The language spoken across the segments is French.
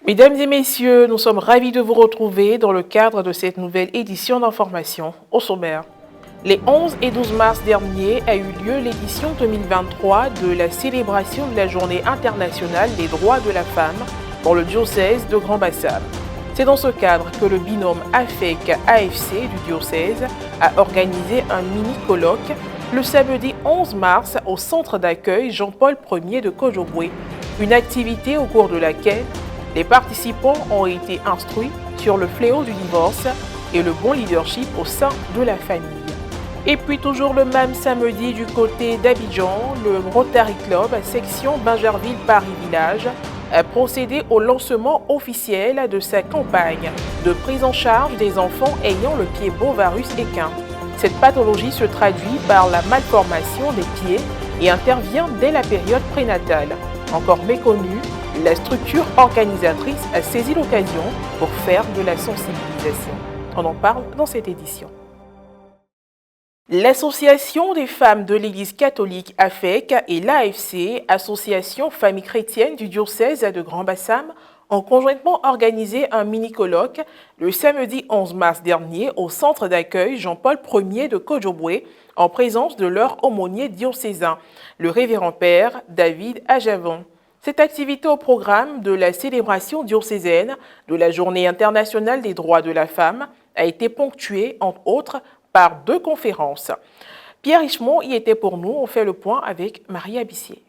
Mesdames et messieurs, nous sommes ravis de vous retrouver dans le cadre de cette nouvelle édition d'information au sommaire. Les 11 et 12 mars dernier a eu lieu l'édition 2023 de la célébration de la Journée internationale des droits de la femme dans le diocèse de Grand Bassam. C'est dans ce cadre que le binôme AFEC-AFC du diocèse a organisé un mini-colloque le samedi 11 mars au centre d'accueil Jean-Paul Ier de Kojobwe, une activité au cours de laquelle les participants ont été instruits sur le fléau du divorce et le bon leadership au sein de la famille. Et puis toujours le même samedi du côté d'Abidjan, le Rotary Club, section Bingerville Paris Village, a procédé au lancement officiel de sa campagne de prise en charge des enfants ayant le pied bovarus équin. Cette pathologie se traduit par la malformation des pieds et intervient dès la période prénatale. Encore méconnue, la structure organisatrice a saisi l'occasion pour faire de la sensibilisation. On en parle dans cette édition. L'Association des femmes de l'Église catholique AFEC et l'AFC, Association Famille chrétienne du diocèse de Grand Bassam, ont conjointement organisé un mini-colloque le samedi 11 mars dernier au centre d'accueil Jean-Paul Ier de Kojobwe, en présence de leur aumônier diocésain, le révérend père David Ajavon. Cette activité au programme de la célébration diocésaine de la Journée internationale des droits de la femme a été ponctuée, entre autres, par 2 conférences. Pierre Richemont y était pour nous. On fait le point avec Marie Abissier.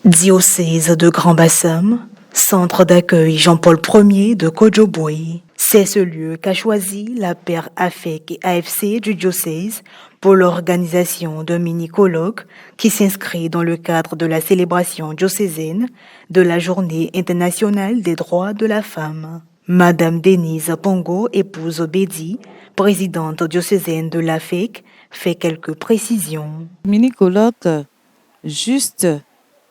Diocèse de Grand Bassam, centre d'accueil Jean-Paul Ier de Kojobwe. C'est ce lieu qu'a choisi la paire AFEC et AFC du diocèse pour l'organisation d'un mini-colloque qui s'inscrit dans le cadre de la célébration diocésaine de la Journée internationale des droits de la femme. Madame Denise Pongo, épouse Bédi, présidente diocésaine de l'AFEC, fait quelques précisions. Mini-colloque, juste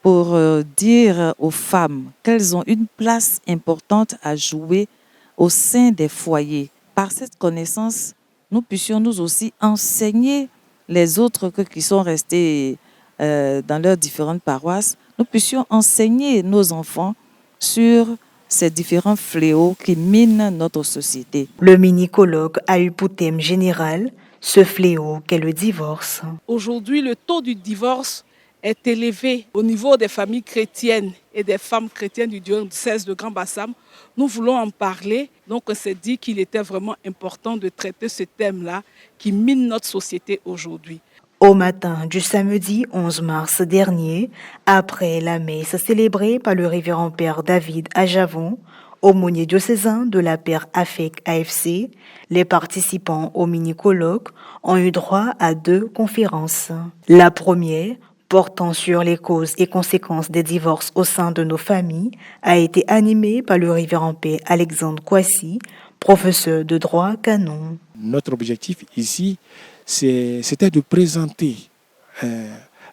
pour dire aux femmes qu'elles ont une place importante à jouer au sein des foyers. Par cette connaissance, nous puissions nous aussi enseigner les autres qui sont restés dans leurs différentes paroisses. Nous puissions enseigner nos enfants sur ces différents fléaux qui minent notre société. Le mini-colloque a eu pour thème général ce fléau qu'est le divorce. Aujourd'hui, le taux du divorce est élevé au niveau des familles chrétiennes et des femmes chrétiennes du diocèse de Grand Bassam. Nous voulons en parler, donc on s'est dit qu'il était vraiment important de traiter ce thème-là qui mine notre société aujourd'hui. Au matin du samedi 11 mars dernier, après la messe célébrée par le révérend père David Ajavon, aumônier diocésain de la paire AFEC-AFC, les participants au mini-colloque ont eu droit à 2 conférences. La première, portant sur les causes et conséquences des divorces au sein de nos familles, a été animée par le révérend père Alexandre Kouassi, professeur de droit canon. Notre objectif ici, c'était de présenter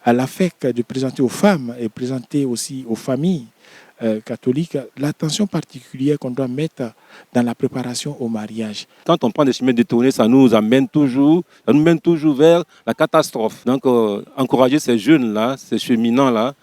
à l'AFEC, de présenter aux femmes et présenter aussi aux familles catholiques l'attention particulière qu'on doit mettre dans la préparation au mariage. Quand on prend des chemins détournés, ça nous mène toujours vers la catastrophe. Donc, encourager ces jeunes-là, ces cheminants-là,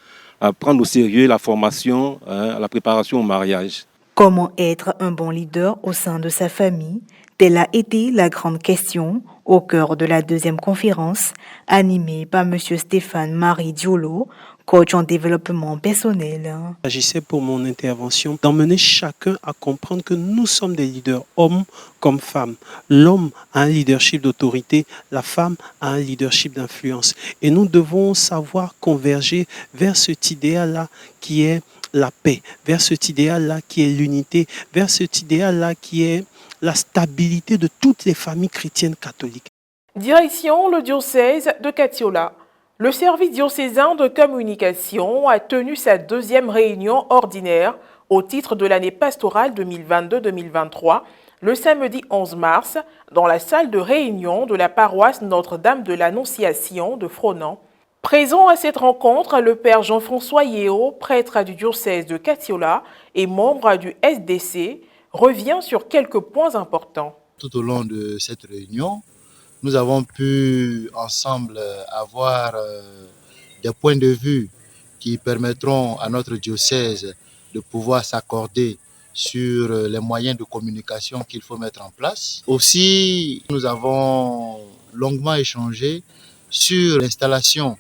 à prendre au sérieux la formation, la préparation au mariage. Comment être un bon leader au sein de sa famille? Telle a été la grande question au cœur de la 2e conférence, animée par M. Stéphane Marie Diolo, coach en développement personnel. Il s'agissait pour mon intervention d'emmener chacun à comprendre que nous sommes des leaders, hommes comme femmes. L'homme a un leadership d'autorité, la femme a un leadership d'influence. Et nous devons savoir converger vers cet idéal-là qui est la paix, vers cet idéal-là qui est l'unité, vers cet idéal-là qui est la stabilité de toutes les familles chrétiennes catholiques. Direction le diocèse de Katiola. Le service diocésain de communication a tenu sa 2e réunion ordinaire au titre de l'année pastorale 2022-2023 le samedi 11 mars dans la salle de réunion de la paroisse Notre-Dame de l'Annonciation de Fronan. Présent à cette rencontre, le père Jean-François Yéo, prêtre du diocèse de Katiola et membre du SDC, revient sur quelques points importants. Tout au long de cette réunion, nous avons pu ensemble avoir des points de vue qui permettront à notre diocèse de pouvoir s'accorder sur les moyens de communication qu'il faut mettre en place. Aussi, nous avons longuement échangé sur l'installation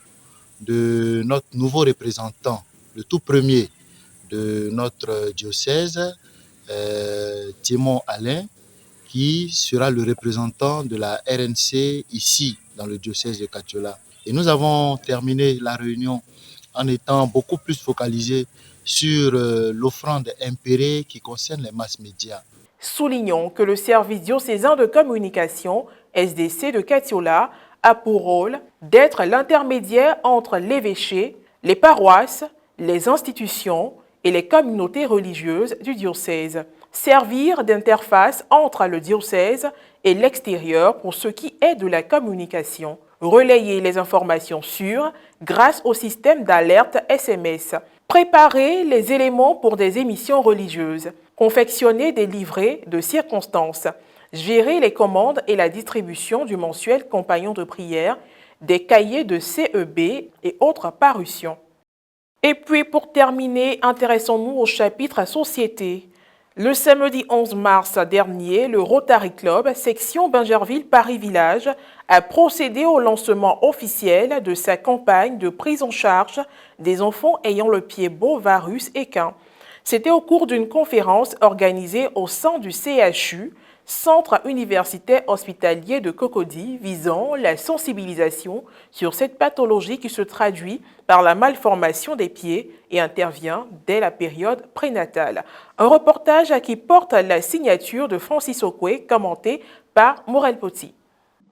de notre nouveau représentant, le tout premier de notre diocèse, Timon Alain, qui sera le représentant de la RNC ici dans le diocèse de Katiola. Et nous avons terminé la réunion en étant beaucoup plus focalisés sur l'offrande impérée qui concerne les masses médias. Soulignons que le service diocésain de communication, SDC de Katiola, a pour rôle d'être l'intermédiaire entre l'évêché, les paroisses, les institutions et les communautés religieuses du diocèse. Servir d'interface entre le diocèse et l'extérieur pour ce qui est de la communication. Relayer les informations sûres grâce au système d'alerte SMS. Préparer les éléments pour des émissions religieuses. Confectionner des livrets de circonstances. Gérer les commandes et la distribution du mensuel Compagnon de prière, des cahiers de CEB et autres parutions. Et puis pour terminer, intéressons-nous au chapitre Société. Le samedi 11 mars dernier, le Rotary Club, section Bingerville-Paris-Village, a procédé au lancement officiel de sa campagne de prise en charge des enfants ayant le pied beau, varus équin. C'était au cours d'une conférence organisée au sein du CHU, Centre universitaire hospitalier de Cocody, visant la sensibilisation sur cette pathologie qui se traduit par la malformation des pieds et intervient dès la période prénatale. Un reportage qui porte la signature de Francis Okwe, commenté par Morel Poti.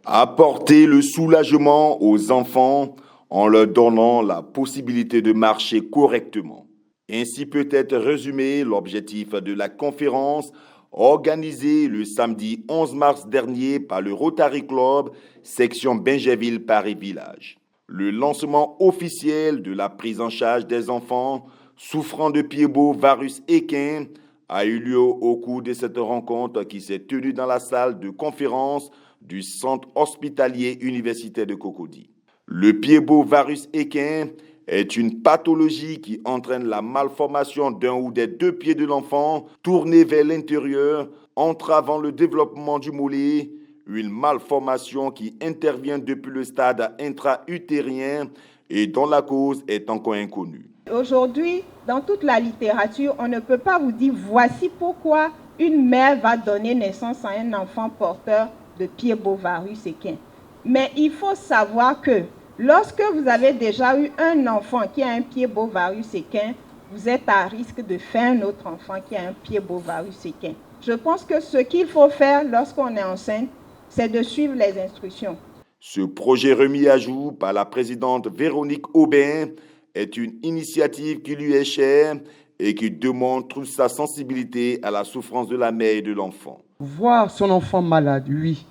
Apporter le soulagement aux enfants en leur donnant la possibilité de marcher correctement. Ainsi peut être résumé l'objectif de la conférence organisée le samedi 11 mars dernier par le Rotary Club, section Bingerville-Paris-Village. Le lancement officiel de la prise en charge des enfants souffrant de pieds beaux, varus équins a eu lieu au cours de cette rencontre qui s'est tenue dans la salle de conférence du Centre hospitalier universitaire de Cocody. Le pied beau, varus équin est une pathologie qui entraîne la malformation d'un ou des deux pieds de l'enfant tournés vers l'intérieur, entravant le développement du mollet, une malformation qui intervient depuis le stade intra-utérien et dont la cause est encore inconnue. Aujourd'hui, dans toute la littérature, on ne peut pas vous dire voici pourquoi une mère va donner naissance à un enfant porteur de pieds beaux, varus équins. Mais il faut savoir que lorsque vous avez déjà eu un enfant qui a un pied beau, varus équin, vous êtes à risque de faire un autre enfant qui a un pied beau, varus équin. Je pense que ce qu'il faut faire lorsqu'on est enceinte, c'est de suivre les instructions. Ce projet remis à jour par la présidente Véronique Aubin est une initiative qui lui est chère et qui démontre toute sa sensibilité à la souffrance de la mère et de l'enfant. Voir son enfant malade, oui.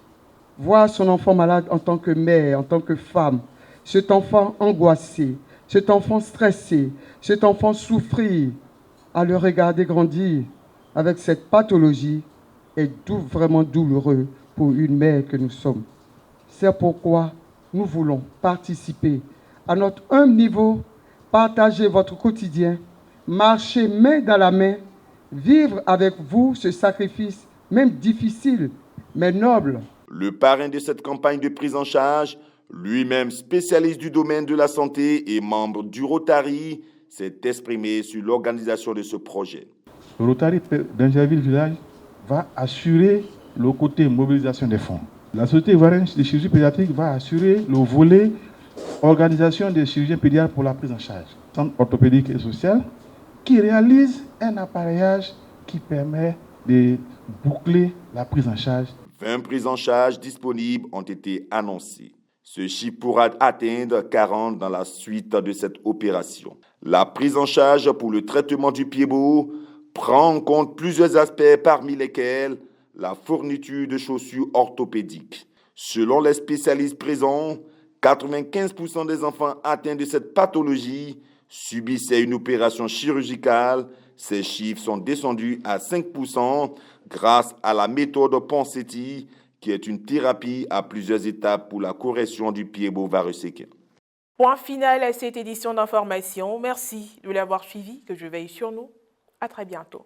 Voir son enfant malade en tant que mère, en tant que femme. Cet enfant angoissé, cet enfant stressé, cet enfant souffrir, à le regarder grandir avec cette pathologie est vraiment douloureux pour une mère que nous sommes. C'est pourquoi nous voulons participer à notre humble niveau, partager votre quotidien, marcher main dans la main, vivre avec vous ce sacrifice, même difficile, mais noble. Le parrain de cette campagne de prise en charge, lui-même spécialiste du domaine de la santé et membre du Rotary, s'est exprimé sur l'organisation de ce projet. Le Rotary Bingerville Village va assurer le côté mobilisation des fonds. La Société ivoirienne de chirurgie pédiatrique va assurer le volet organisation des chirurgiens pédiatres pour la prise en charge. Centre orthopédique et social qui réalise un appareillage qui permet de boucler la prise en charge. 20 prises en charge disponibles ont été annoncées. Ce chiffre pourra atteindre 40 dans la suite de cette opération. La prise en charge pour le traitement du pied beau prend en compte plusieurs aspects parmi lesquels la fourniture de chaussures orthopédiques. Selon les spécialistes présents, 95% des enfants atteints de cette pathologie subissaient une opération chirurgicale. Ces chiffres sont descendus à 5% grâce à la méthode Ponseti, qui est une thérapie à plusieurs étapes pour la correction du pied beau, varus équin. Point final à cette édition d'information. Merci de l'avoir suivi, que je veille sur nous. À très bientôt.